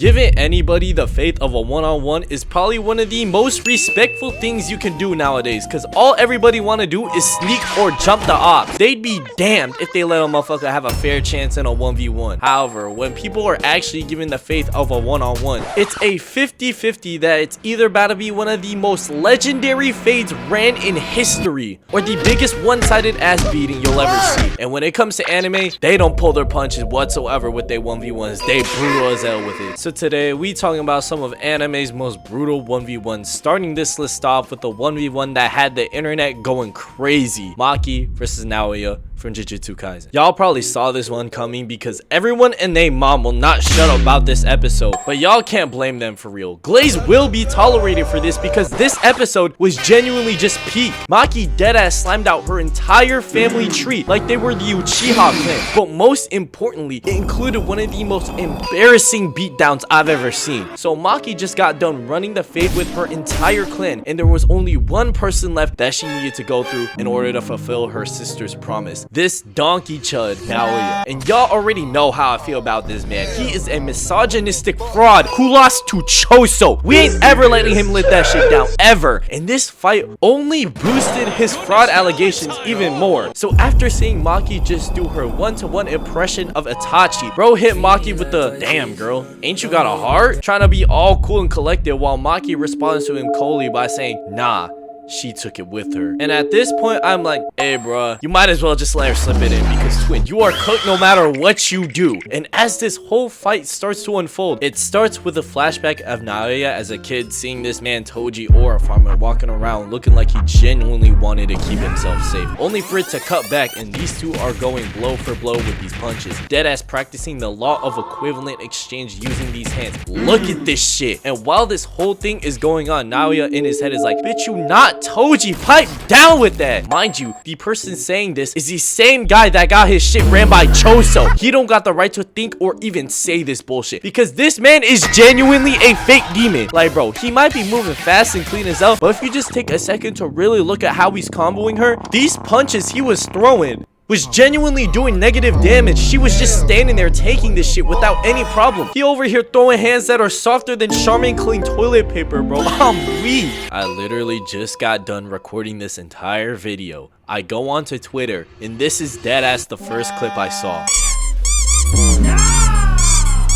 Giving anybody the faith of a one-on-one is probably one of the most respectful things you can do nowadays, because all everybody want to do is sneak or jump the ops. They'd be damned if they let a motherfucker have a fair chance in a 1v1. However, when people are actually given the faith of a one-on-one, it's a 50-50 that it's either about to be one of the most legendary fades ran in history, or the biggest one-sided ass beating you'll ever see. And when it comes to anime, they don't pull their punches whatsoever with their 1v1s. They brutal as hell with it. So today we talking about some of anime's most brutal 1v1s, starting this list off with the 1v1 that had the internet going crazy. Maki versus Naoya from Jujutsu Kaisen. Y'all probably saw this one coming because everyone and their mom will not shut up about this episode, but y'all can't blame them for real. Glaze will be tolerated for this because this episode was genuinely just peak. Maki deadass slimed out her entire family tree like they were the Uchiha clan, but most importantly, it included one of the most embarrassing beatdowns I've ever seen. So Maki just got done running the fade with her entire clan, and there was only one person left that she needed to go through in order to fulfill her sister's promise. This donkey chud, Naoya. And y'all already know how I feel about this man. He is a misogynistic fraud who lost to Choso. We ain't ever letting him let that shit down, ever. And this fight only boosted his fraud allegations even more. So after seeing Maki just do her one-to-one impression of Itachi, bro hit Maki with the, "Damn girl, ain't you got a heart?" Trying to be all cool and collected, while Maki responds to him coldly by saying, "Nah, she took it with her." And at this point, I'm like, hey bruh, you might as well just let her slip it in, because twin, you are cooked no matter what you do. And as this whole fight starts to unfold, it starts with a flashback of Naoya as a kid seeing this man Toji Aura farmer walking around looking like he genuinely wanted to keep himself safe, only for it to cut back and these two are going blow for blow with these punches, deadass practicing the law of equivalent exchange using these hands. Look at this shit. And while this whole thing is going on, Naoya in his head is like, bitch, you not Toji, pipe down with that. Mind you, the person saying this is the same guy that got his shit ran by Choso. He don't got the right to think or even say this bullshit, because this man is genuinely a fake demon. Like bro, he might be moving fast and clean as hell, but if you just take a second to really look at how he's comboing her, these punches he was throwing was genuinely doing negative damage. She was just standing there taking this shit without any problem. He over here throwing hands that are softer than Charmin clean toilet paper, bro. I'm weak. I literally just got done recording this entire video. I go onto Twitter, and this is deadass the first clip I saw.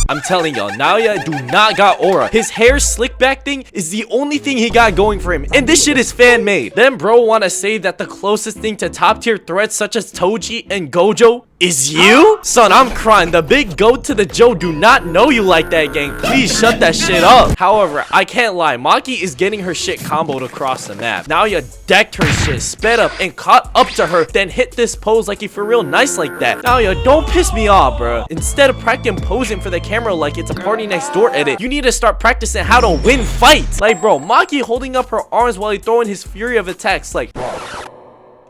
I'm telling y'all, Naoya do not got aura. His hair slick back thing is the only thing he got going for him, and this shit is fan made. Then bro wanna say that the closest thing to top tier threats such as Toji and Gojo is you? Son, I'm crying. The big goat to the Joe do not know you like that, gang. Please shut that shit up. However, I can't lie, Maki is getting her shit comboed across the map. Naoya decked her shit, sped up, and caught up to her, then hit this pose like he for real nice like that. Naoya, don't piss me off, bro. Instead of practicing posing for the camera like it's a party next door edit, you need to start practicing how to win fights. Like bro, Maki holding up her arms while he throwing his fury of attacks, like bro,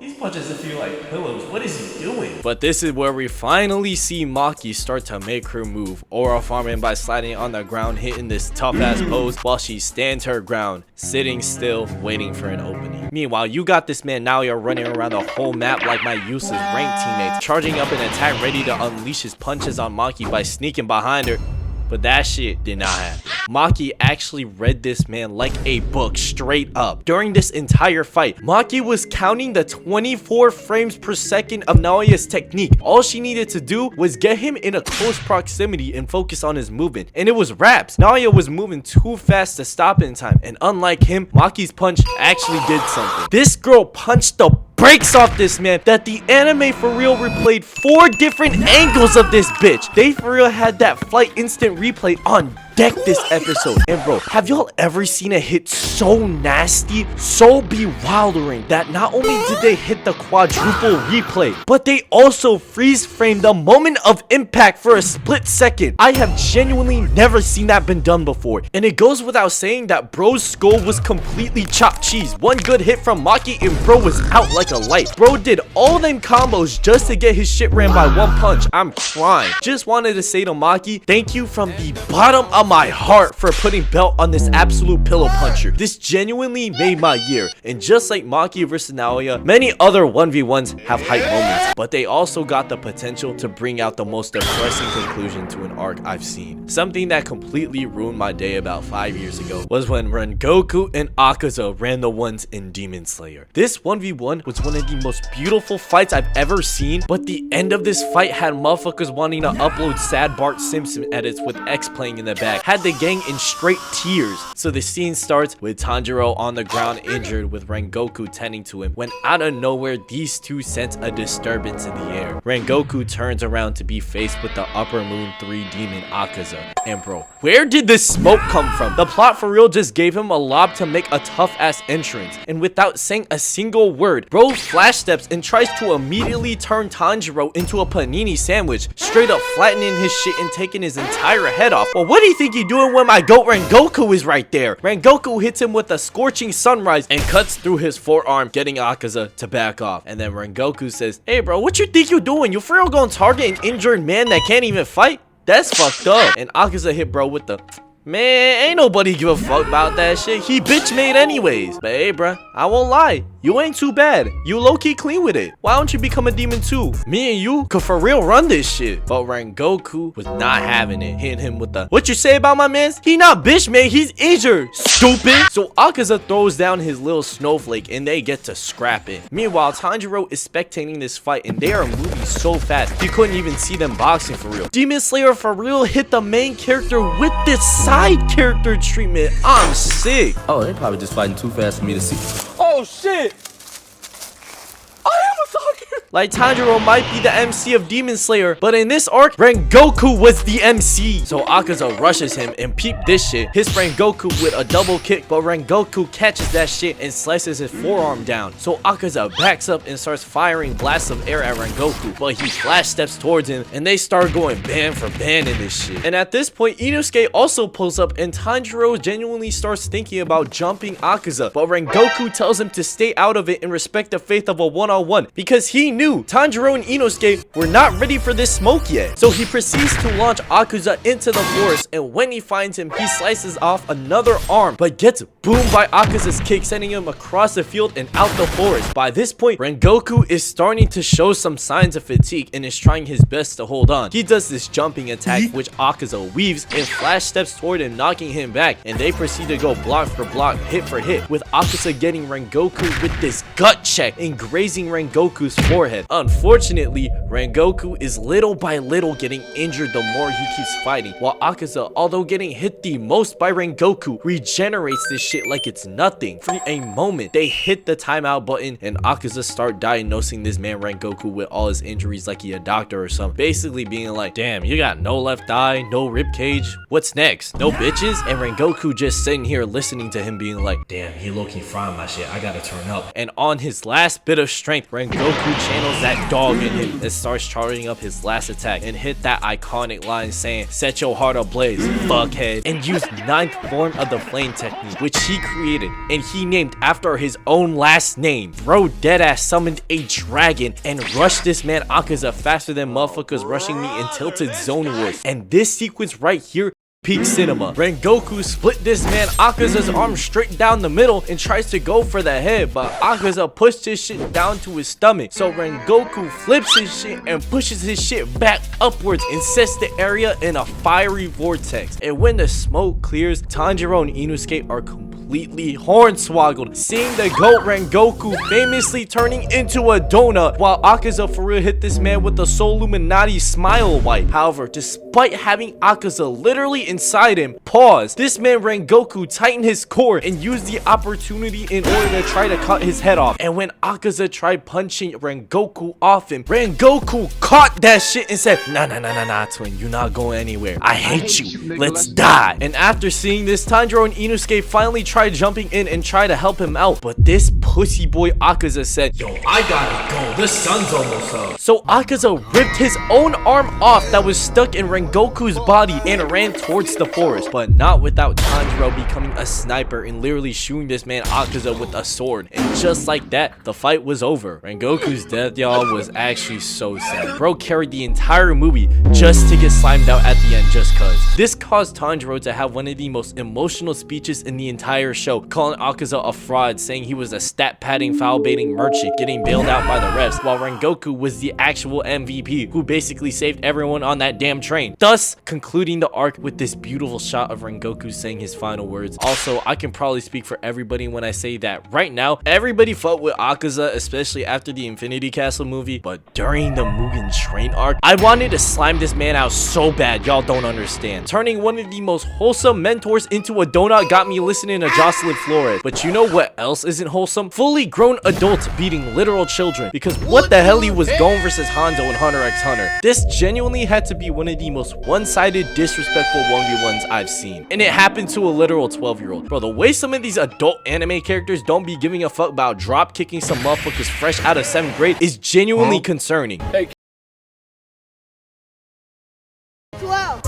these punches feel like pillows. What is he doing? But this is where we finally see Maki start to make her move, aura farming by sliding on the ground, hitting this tough ass pose while she stands her ground, sitting still, waiting for an opening. Meanwhile, you got this man Naoya running around the whole map like my useless ranked teammates, charging up an attack ready to unleash his punches on Maki by sneaking behind her. But that shit did not happen. Maki actually read this man like a book straight up. During this entire fight, Maki was counting the 24 frames per second of Naoya's technique. All she needed to do was get him in a close proximity and focus on his movement. And it was raps. Naoya was moving too fast to stop in time. And unlike him, Maki's punch actually did something. This girl punched the breaks off this man that the anime for real replayed 4 different angles of this bitch. They for real had that flight instant replay on deck this episode. And bro, have y'all ever seen a hit so nasty, so bewildering, that not only did they hit the quadruple replay, but they also freeze framed the moment of impact for a split second? I have genuinely never seen that been done before. And it goes without saying that bro's skull was completely chopped cheese. One good hit from Maki and bro was out like a light. Bro did all them combos just to get his shit ran by one punch. I'm crying. Just wanted to say to Maki, thank you from the bottom of on my heart for putting belt on this absolute pillow puncher. This genuinely made my year. And just like Maki versus Naoya, many other 1v1s have hype moments, but they also got the potential to bring out the most depressing conclusion to an arc I've seen. Something that completely ruined my day about 5 years ago was when Rengoku and Akaza ran the ones in Demon Slayer. This 1v1 was one of the most beautiful fights I've ever seen, but the end of this fight had motherfuckers wanting to upload sad Bart Simpson edits with X playing in the back. Had the gang in straight tears. So the scene starts with Tanjiro on the ground injured with Rengoku tending to him, when out of nowhere these two sense a disturbance in the air. Rengoku turns around to be faced with the Upper Moon 3 demon Akaza. And bro, where did this smoke come from? The plot for real just gave him a lob to make a tough ass entrance, and without saying a single word, bro flash steps and tries to immediately turn Tanjiro into a panini sandwich, straight up flattening his shit and taking his entire head off. Well, what do you think you're doing when my goat Rengoku is right there? Rengoku hits him with a scorching sunrise and cuts through his forearm, getting Akaza to back off. And then Rengoku says, "Hey bro, what you think you doing? You for real gonna target an injured man that can't even fight? That's fucked up." And Akaza hit bro with the, "Man, ain't nobody give a fuck about that shit. He bitch made anyways." But hey bruh, I won't lie, you ain't too bad. You low-key clean with it. Why don't you become a demon too? Me and you could for real run this shit. But Rengoku was not having it, hitting him with the, "What you say about my mans? He not bitch made, he's injured, stupid." So Akaza throws down his little snowflake and they get to scrap it. Meanwhile, Tanjiro is spectating this fight and they are moving so fast you couldn't even see them boxing for real. Demon Slayer for real hit the main character with this side character treatment. I'm sick. Oh, they probably just fighting too fast for me to see. Oh shit! I am a talker! Like, Tanjiro might be the MC of Demon Slayer, but in this arc, Rengoku was the MC. So Akaza rushes him, and peep this shit, hits Rengoku with a double kick, but Rengoku catches that shit and slices his forearm down. So Akaza backs up and starts firing blasts of air at Rengoku, but he flash steps towards him, and they start going band for band in this shit. And at this point, Inosuke also pulls up, and Tanjiro genuinely starts thinking about jumping Akaza, but Rengoku tells him to stay out of it and respect the faith of a one-on-one, because he knew Tanjiro and Inosuke were not ready for this smoke yet. So he proceeds to launch Akaza into the forest, and when he finds him, he slices off another arm, but gets boomed by Akaza's kick, sending him across the field and out the forest. By this point, Rengoku is starting to show some signs of fatigue and is trying his best to hold on. He does this jumping attack, which Akaza weaves and flash steps toward him, knocking him back, and they proceed to go block for block, hit for hit, with Akaza getting Rengoku with this gut check and grazing Rengoku's forehead. Unfortunately, Rengoku is little by little getting injured the more he keeps fighting, while Akaza, although getting hit the most by Rengoku, regenerates this shit like it's nothing. For a moment, they hit the timeout button and Akaza start diagnosing this man Rengoku with all his injuries like he a doctor or something, basically being like, "Damn, you got no left eye, no rib cage, what's next? No bitches?" And Rengoku just sitting here listening to him being like, "Damn, he low-key frying my shit, I gotta turn up." And on his last bit of strength, Rengoku channels that dog in him and starts charging up his last attack and hit that iconic line saying, "Set your heart ablaze, fuckhead," and used 9th form of the flame technique, which he created and he named after his own last name. Bro deadass summoned a dragon and rushed this man Akaza faster than motherfuckers rushing me in Tilted Zone Wars. And this sequence right here, peak cinema. Rengoku split this man Akaza's arm straight down the middle and tries to go for the head, but Akaza pushed his shit down to his stomach. So Rengoku flips his shit and pushes his shit back upwards and sets the area in a fiery vortex. And when the smoke clears, Tanjiro and Inosuke are completely hornswoggled, seeing the GOAT Rengoku famously turning into a donut, while Akaza for real hit this man with the Soul Illuminati smile wipe. However, despite having Akaza literally inside him, this man Rengoku tightened his core and used the opportunity in order to try to cut his head off. And when Akaza tried punching Rengoku off him, Rengoku caught that shit and said, nah, twin, you not going anywhere. I hate you. Let's die." And after seeing this, Tanjiro and Inosuke finally tried jumping in and try to help him out, but this pussy boy Akaza said, "Yo, I gotta go, the sun's almost up." So Akaza ripped his own arm off that was stuck in Rengoku's body and ran towards the forest, but not without Tanjiro becoming a sniper and literally shooting this man Akaza with a sword. And just like that, the fight was over. Rengoku's death, y'all, was actually so sad. Bro carried the entire movie just to get slimed out at the end just cuz. This caused Tanjiro to have one of the most emotional speeches in the entire show, calling Akaza a fraud, saying he was a stat padding, foul baiting merchant getting bailed out by the refs, while Rengoku was the actual MVP who basically saved everyone on that damn train, thus concluding the arc with this beautiful shot of Rengoku saying his final words. Also, I can probably speak for everybody when I say that right now everybody fought with Akaza, especially after the Infinity Castle movie, but during the Mugen Train arc, I wanted to slime this man out so bad y'all don't understand. Turning one of the most wholesome mentors into a donut got me listening to Jocelyn Flores. But you know what else isn't wholesome? Fully grown adults beating literal children, because what the hell, he was Gon versus Hanzo in Hunter x Hunter. This genuinely had to be one of the most one-sided, disrespectful 1v1s I've seen, and it happened to a literal 12-year-old. Bro, the way some of these adult anime characters don't be giving a fuck about drop kicking some motherfuckers fresh out of 7th grade is genuinely concerning. Hey. 12.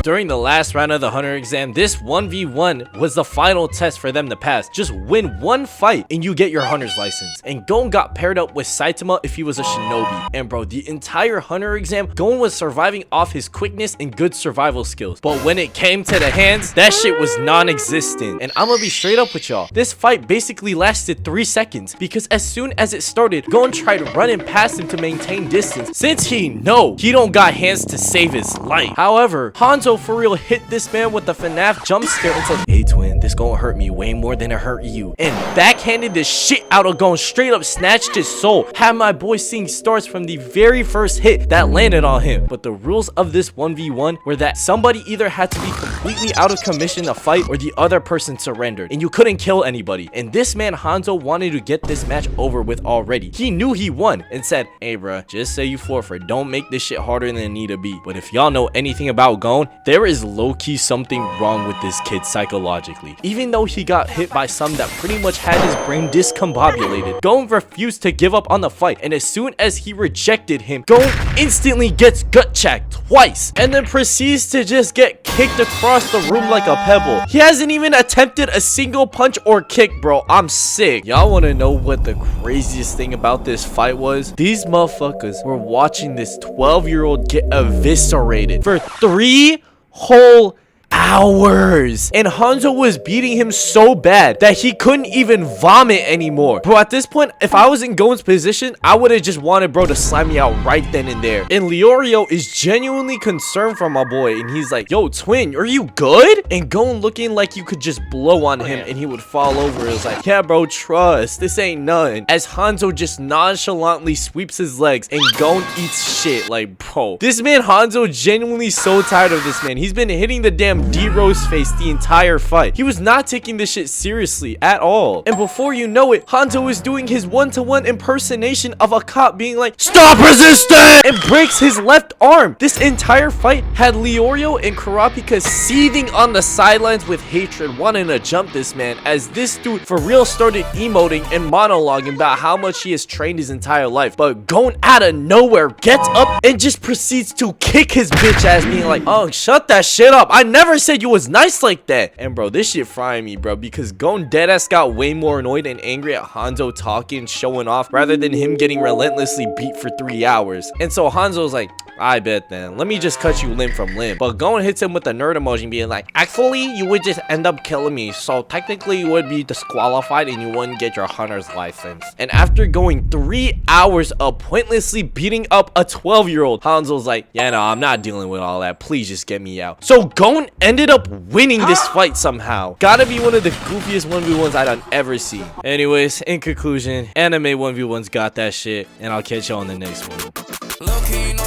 During the last round of the Hunter exam, this 1v1 was the final test for them to pass. Just win one fight and you get your Hunter's license. And Gon got paired up with Saitama if he was a shinobi. And bro, the entire Hunter exam, Gon was surviving off his quickness and good survival skills. But when it came to the hands, that shit was non-existent. And I'm gonna be straight up with y'all. This fight basically lasted 3 seconds, because as soon as it started, Gon tried running past him to maintain distance, since he don't got hands to save his life. However, Hanzo for real hit this man with the FNAF jump scare and said, "Hey twin, this gonna hurt me way more than it hurt you," and backhanded the shit out of Gon, straight up snatched his soul. Had my boy seeing stars from the very first hit that landed on him. But the rules of this 1v1 were that somebody either had to be completely out of commission to fight or the other person surrendered, and you couldn't kill anybody. And this man Hanzo wanted to get this match over with already. He knew he won and said, "Hey bruh, just say you forfeit, don't make this shit harder than it need to be." But if y'all know anything about Gon, there is low-key something wrong with this kid psychologically. Even though he got hit by some that pretty much had his brain discombobulated, Gon refused to give up on the fight, and as soon as he rejected him, Gon instantly gets gut-checked twice, and then proceeds to just get kicked across the room like a pebble. He hasn't even attempted a single punch or kick, bro. I'm sick. Y'all want to know what the craziest thing about this fight was? These motherfuckers were watching this 12-year-old get eviscerated for 3 whole hours, and Hanzo was beating him so bad that he couldn't even vomit anymore. Bro, at this point, if I was in Gon's position, I would have just wanted bro to slime me out right then and there. And Leorio is genuinely concerned for my boy, and he's like, "Yo twin, are you good?" And Gon looking like you could just blow on him and he would fall over. It was like, "Yeah bro, trust, this ain't nothing," as Hanzo just nonchalantly sweeps his legs and Gon eats shit. Like bro, this man Hanzo genuinely so tired of this man. He's been hitting the damn D-Rose face the entire fight. He was not taking this shit seriously at all. And before you know it, Hanzo is doing his one-to-one impersonation of a cop being like, "Stop resisting!" and breaks his left arm. This entire fight had Leorio and Kurapika seething on the sidelines with hatred, wanting to jump this man, as this dude for real started emoting and monologuing about how much he has trained his entire life. But Gon out of nowhere gets up and just proceeds to kick his bitch ass, being like, "Oh, shut that shit up. I never said you was nice like that." And bro, this shit frying me, bro, because Gon deadass got way more annoyed and angry at Hanzo talking, showing off, rather than him getting relentlessly beat for 3 hours. And so Hanzo's like, "I bet then, let me just cut you limb from limb." But Gon hits him with the nerd emoji, being like, "Actually, you would just end up killing me, so technically you would be disqualified and you wouldn't get your Hunter's license." And after going 3 hours of pointlessly beating up a 12-year-old, Hanzo's like, "Yeah, no, I'm not dealing with all that. Please just get me out." So Gon ended up winning this fight somehow. Gotta be one of the goofiest 1v1s I done ever seen. Anyways, in conclusion, anime 1v1s got that shit, and I'll catch y'all on the next one.